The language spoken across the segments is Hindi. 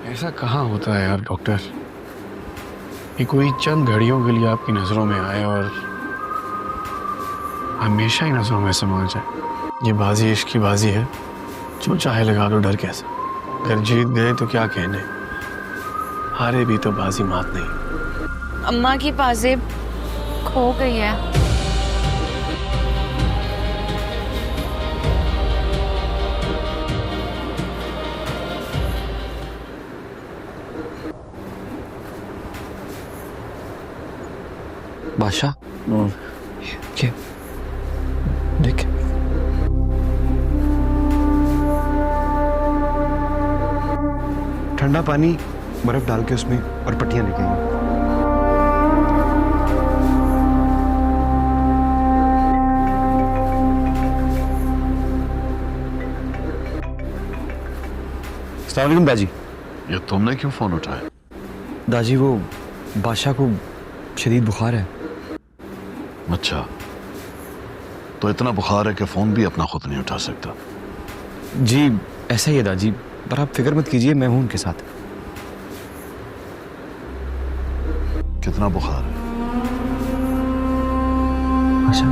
ऐसा कहाँ होता है यार डॉक्टर कि कोई चंद घड़ियों के लिए आपकी नजरों में आए और हमेशा ही नजरों में समा जाए। ये बाजी इश्क की बाजी है, जो चाहे लगा लो, डर कैसा। अगर जीत गए तो क्या कहने, हारे भी तो बाजी मात नहीं। अम्मा की पाजेब खो गई है। बादशाह ये देख, ठंडा पानी बर्फ डाल के उसमें और पट्टियां लेके आइए। अस्सलाम वालेकुम दाजी। ये तुमने क्यों फोन उठाया? दाजी वो बादशाह को शदीद बुखार है। अच्छा, तो इतना बुखार है कि फोन भी अपना खुद नहीं उठा सकता। जी ऐसा ही है दादी, पर आप फिक्र मत कीजिए, मैं हूं उनके साथ। कितना बुखार है? अच्छा,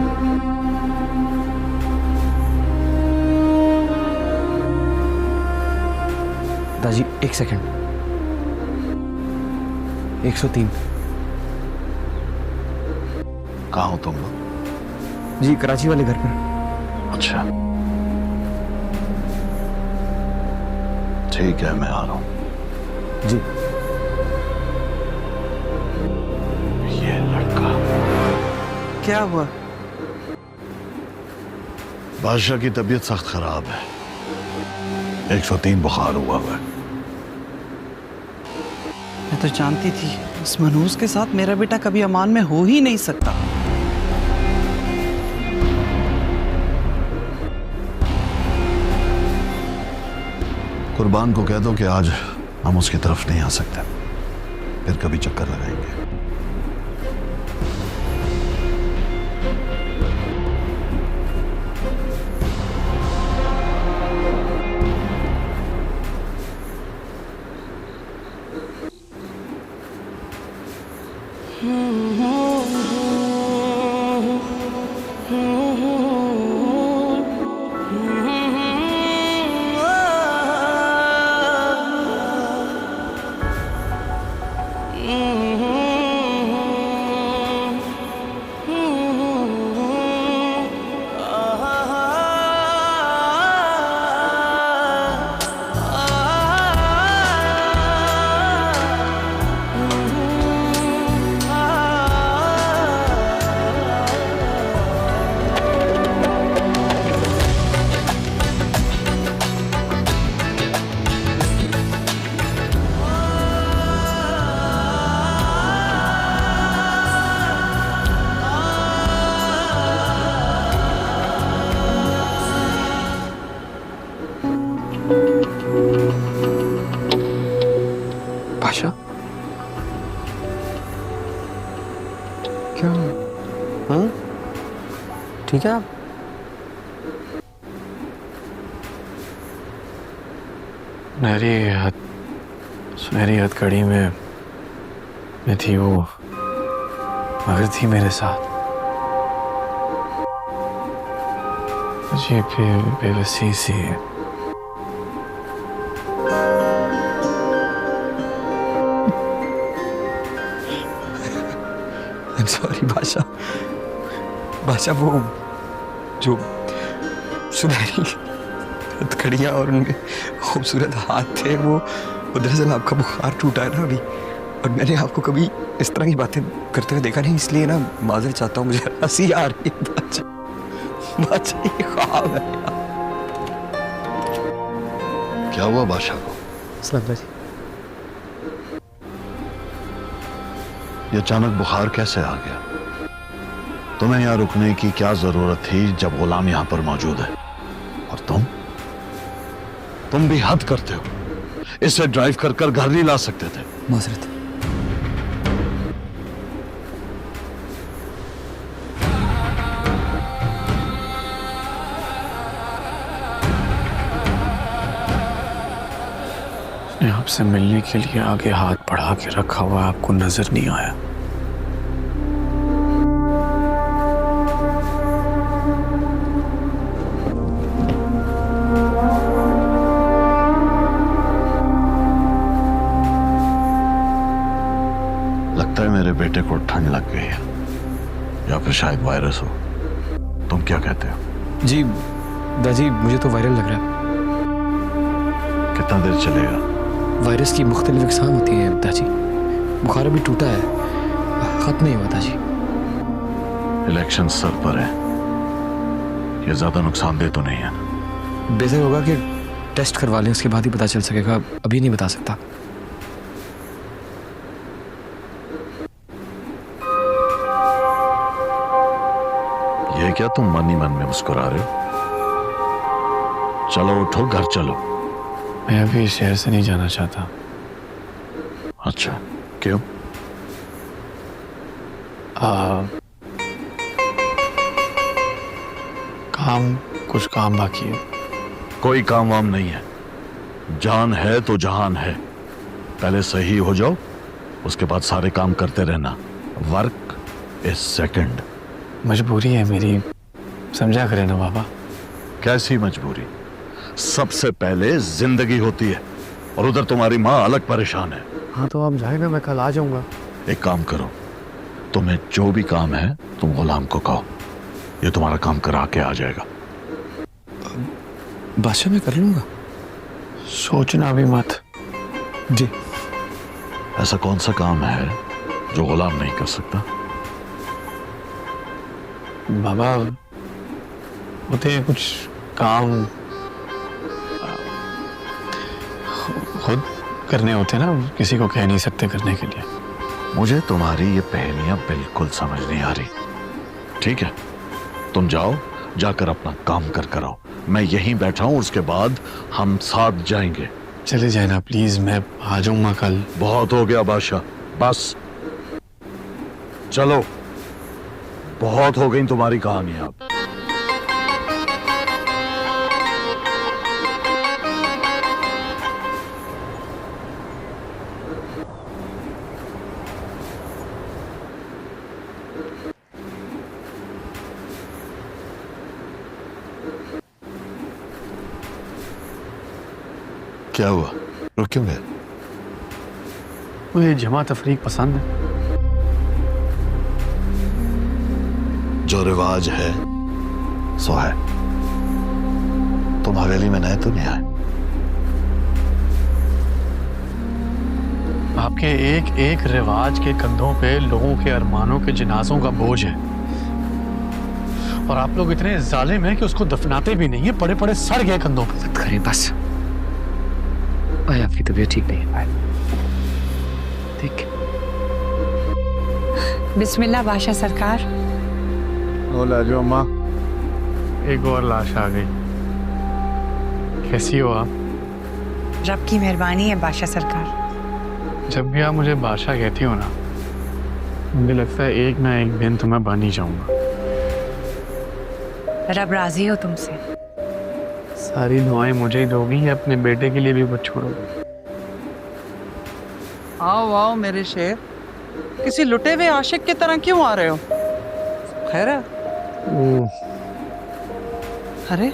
दादी एक सेकंड। 103। कहाँ हो तुम लोग? जी कराची वाले घर पर। अच्छा ठीक है, मैं आ रहा हूं। जी ये लड़का क्या हुआ? बादशाह की तबीयत सख्त खराब है, 103 बुखार हुआ है। मैं तो जानती थी इस मनहूस के साथ मेरा बेटा कभी अमान में हो ही नहीं सकता। कुर्बान को कह दो कि आज हम उसकी तरफ नहीं आ सकते, फिर कभी चक्कर लगाएंगे। बादशाह क्या? ठीक है आप? सुनहरी हथकड़ी में थी वो, मगर थी मेरे साथ। मुझे बेबसी सी सॉरी बादशाह, वो जो सुनहरी हथकड़ियाँ और उनके खूबसूरत हाथ थे, वो दरअसल आपका बुखार टूटा है ना अभी, और मैंने आपको कभी इस तरह की बातें करते हुए देखा नहीं, इसलिए ना माजरत चाहता हूँ। मुझे हंसी आ रही है बादशाह, ये ख्वाब है। क्या हुआ बादशाह को? ये अचानक बुखार कैसे आ गया? तुम्हें यहाँ रुकने की क्या जरूरत थी जब गुलाम यहाँ पर मौजूद है? और तुम भी हद करते हो, इसे ड्राइव कर कर घर नहीं ला सकते थे। माजरत। मैं आपसे मिलने के लिए आगे हाथ बढ़ा के रखा हुआ आपको नजर नहीं आया? लगता है मेरे बेटे को ठंड लग गई है या फिर शायद वायरस हो। तुम क्या कहते हो? जी दादी, मुझे तो वायरल लग रहा है। कितना देर चलेगा? वायरस की मुख्तलिफ अक़साम होती हैं दादी। बुखार अभी टूटा है, ख़त्म नहीं हुआ दादी। इलेक्शन सर पर है, ये ज्यादा नुकसानदेह तो नहीं है? बेहतर होगा कि टेस्ट करवा लें, उसके बाद ही पता चल सकेगा। अभी नहीं बता सकता। ये क्या तुम मन ही मन में मुस्कुरा रहे हो? चलो उठो, घर चलो। मैं अभी इस शहर से नहीं जाना चाहता। अच्छा, क्यों? कुछ काम बाकी है। कोई काम वाम नहीं है। जान है तो जहान है। पहले सही हो जाओ, उसके बाद सारे काम करते रहना। Work is second. मजबूरी है मेरी, समझा करें ना बाबा। कैसी मजबूरी? सबसे पहले जिंदगी होती है, और उधर तुम्हारी माँ अलग परेशान है। हाँ तो आप जाए ना, मैं कल आ जाऊंगा। एक काम करो, तुम्हें जो भी काम है तुम गुलाम को कहो, ये तुम्हारा काम करा के आ जाएगा। बादशाह मैं कर लूंगा। सोचना भी मत। जी। ऐसा कौन सा काम है जो गुलाम नहीं कर सकता? बाबा होते हैं कुछ काम खुद करने होते हैं ना, किसी को कह नहीं सकते करने के लिए। मुझे तुम्हारी ये पहेलियां बिल्कुल समझ नहीं आ रही। ठीक है, तुम जाओ, जाकर अपना काम कर आओ। मैं यहीं बैठा हूं, उसके बाद हम साथ जाएंगे। चले जाए ना प्लीज, मैं आ जाऊंगा कल। बहुत हो गया बादशाह, बस चलो, बहुत हो गई तुम्हारी कहानी। अब क्या हुआ? रुक क्यों गए? मुझे जमा तफरीक पसंद है। जो रिवाज है सो है। तुम हवेली में नए तो नहीं आए? आपके एक एक रिवाज के कंधों पे लोगों के अरमानों के जनाजों का बोझ है, और आप लोग इतने जालिम हैं कि उसको दफनाते भी नहीं है, पड़े पड़े सड़ गए कंधों पे। मत करें बस। भाई आपकी तबीयत ठीक नहीं है भाई। ठीक। बिस्मिल्लाह बादशाह सरकार। बोला जो अम्मा, एक और लाश आ गई। कैसी हो आप? रब की मेहरबानी है बादशाह सरकार। जब भी आप मुझे बादशाह कहती हो ना, मुझे लगता है एक ना एक दिन तो मैं बन ही जाऊंगा। रब राजी हो तुमसे। सारी दुआएं मुझे ही दोगी या अपने बेटे के लिए भी कुछ छोड़ोगी? आओ आओ मेरे शेर, किसी लुटे हुए आशिक की तरह क्यों आ रहे हो? खैर है? अरे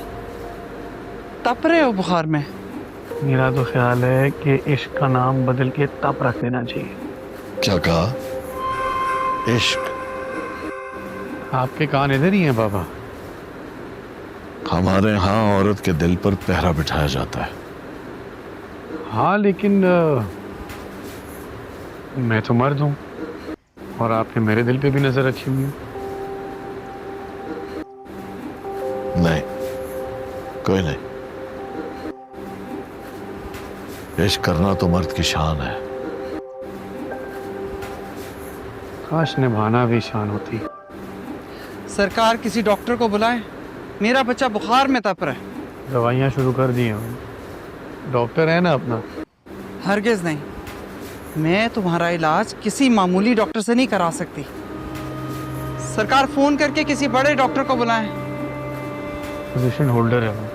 तप रहे हो बुखार में? मेरा तो ख्याल है कि इश्क का नाम बदल के तप रख देना चाहिए। क्या कहा? इश्क? आपके कान इधर ही हैं बाबा। हमारे यहाँ औरत के दिल पर पहरा बिठाया जाता है। हाँ लेकिन मैं तो मर्द हूँ, और आपने मेरे दिल पे भी नजर रखी हुई है। नहीं, कोई नहीं। इश्क करना तो मर्द की शान है। काश निभाना भी शान होती। सरकार किसी डॉक्टर को बुलाएं, मेरा बच्चा बुखार में तप रहा है। दवाइयाँ शुरू कर दी हैं, डॉक्टर है ना अपना। हरगिज नहीं, मैं तुम्हारा इलाज किसी मामूली डॉक्टर से नहीं करा सकती। सरकार फोन करके किसी बड़े डॉक्टर को बुलाएं। पोजीशन होल्डर है वो,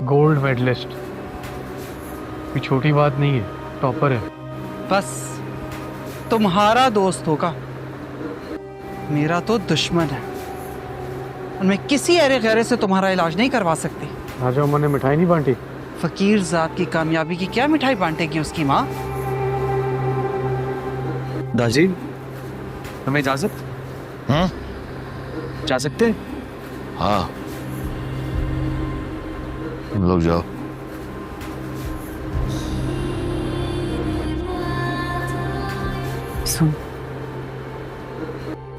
गोल्ड मेडलिस्ट। कोई छोटी बात नहीं है, टॉपर है। बस तुम्हारा दोस्त होगा, मेरा तो दुश्मन है, और मैं किसी अरे गैरे से तुम्हारा इलाज नहीं करवा सकती। राजा उमर ने मिठाई नहीं बांटी। फकीर जात की कामयाबी की क्या मिठाई बांटेगी उसकी माँ? दादी, हमें इजाजत? जा सकते हैं? हाँ, तुम लोग जाओ। सुन,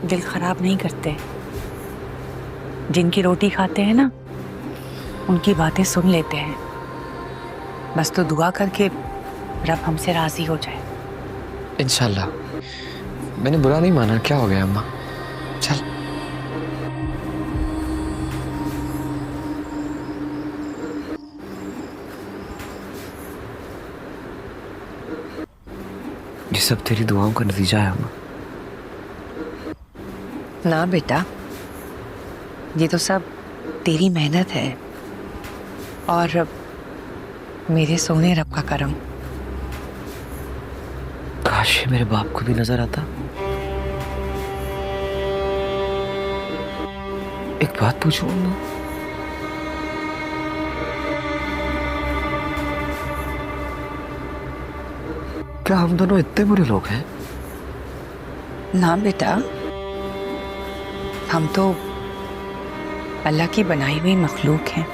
दिल खराब नहीं करते, जिनकी रोटी खाते हैं ना उनकी बातें सुन लेते हैं। बस तो दुआ करके रब हमसे राजी हो जाए। इंशाल्लाह। मैंने बुरा नहीं माना, क्या हो गया अम्मा? चल। ये सब तेरी दुआओं का नतीजा है अम्मा। ना बेटा, ये तो सब तेरी मेहनत है और मेरे सोने रब का करम। काश ये मेरे बाप को भी नजर आता। एक बात पूछूं अम्मा? क्या हम दोनों इतने बुरे लोग हैं? ना बेटा, हम तो अल्लाह की बनाई हुई मखलूक हैं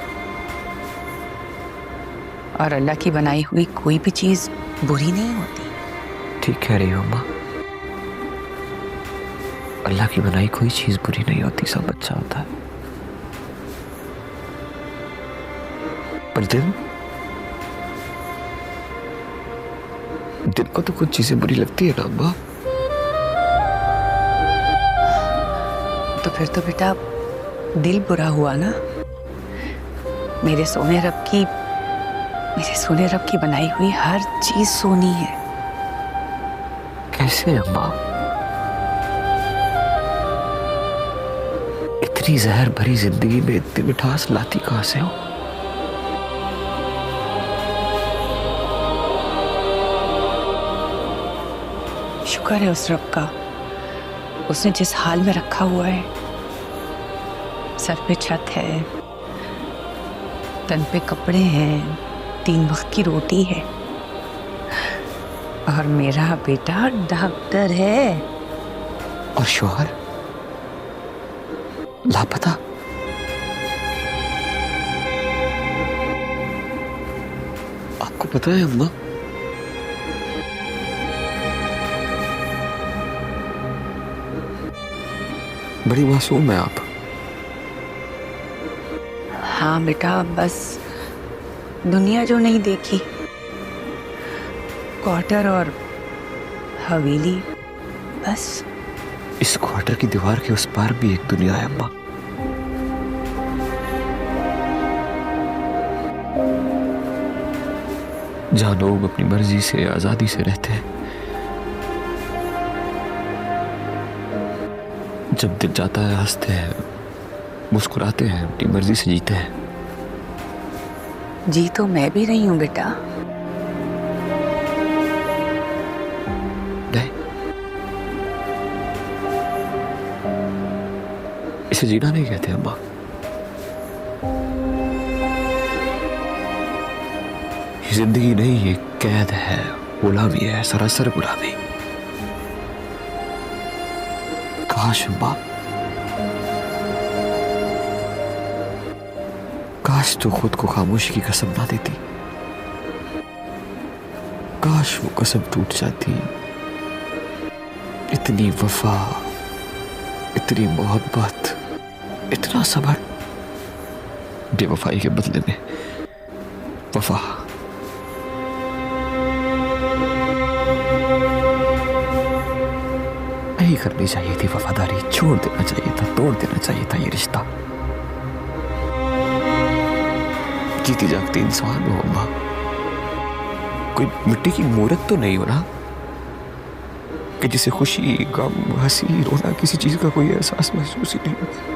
और अल्लाह की बनाई हुई कोई भी चीज बुरी नहीं होती। ठीक कह रही हो अम्मा। अल्लाह की बनाई कोई चीज बुरी नहीं होती, सब अच्छा होता है। पर दिल को तो कुछ चीजें बुरी लगती है ना अम्मा। तो फिर तो बेटा दिल बुरा हुआ ना। मेरे सोने रब की बनाई हुई हर चीज सोनी है। कैसे अम्मा? इतनी जहर भरी जिंदगी में इतनी मिठास लाती कहां से हो? शुक्र है उस रब का, उसने जिस हाल में रखा हुआ है। सर पे छत है, तन पे कपड़े हैं, 3 वक्त की रोटी है और मेरा बेटा डॉक्टर है। और शौहर लापता। आपको पता है अम्मा, बड़ी मासूम है आप। हाँ बेटा, बस दुनिया जो नहीं देखी, क्वार्टर और हवेली, बस। इस क्वार्टर की दीवार के उस पार भी एक दुनिया है अम्मा। जहां लोग अपनी मर्जी से आजादी से रहते हैं। जब दिल जाता है हंसते हैं, मुस्कुराते हैं, अपनी मर्जी से जीते हैं। जी तो मैं भी रही हूं बेटा। नहीं, इसे जीना नहीं कहते अम्मा। ये जिंदगी नहीं, ये कैद है, गुलामी है, सरासर गुलामी। काश अम्मा, काश तो खुद को खामोशी की कसम ना देती। काश वो कसम टूट जाती। इतनी वफा, इतनी मोहब्बत, इतना सब्र, बेवफाई के बदले में वफा। नहीं करनी चाहिए थी वफादारी, छोड़ देना चाहिए था, तोड़ देना चाहिए था ये रिश्ता। जीती जागती इंसान हो अम्मा, कोई मिट्टी की मूर्त तो नहीं हो ना कि जिसे खुशी, गम, हंसी, रोना, किसी चीज का कोई एहसास महसूस ही नहीं हो।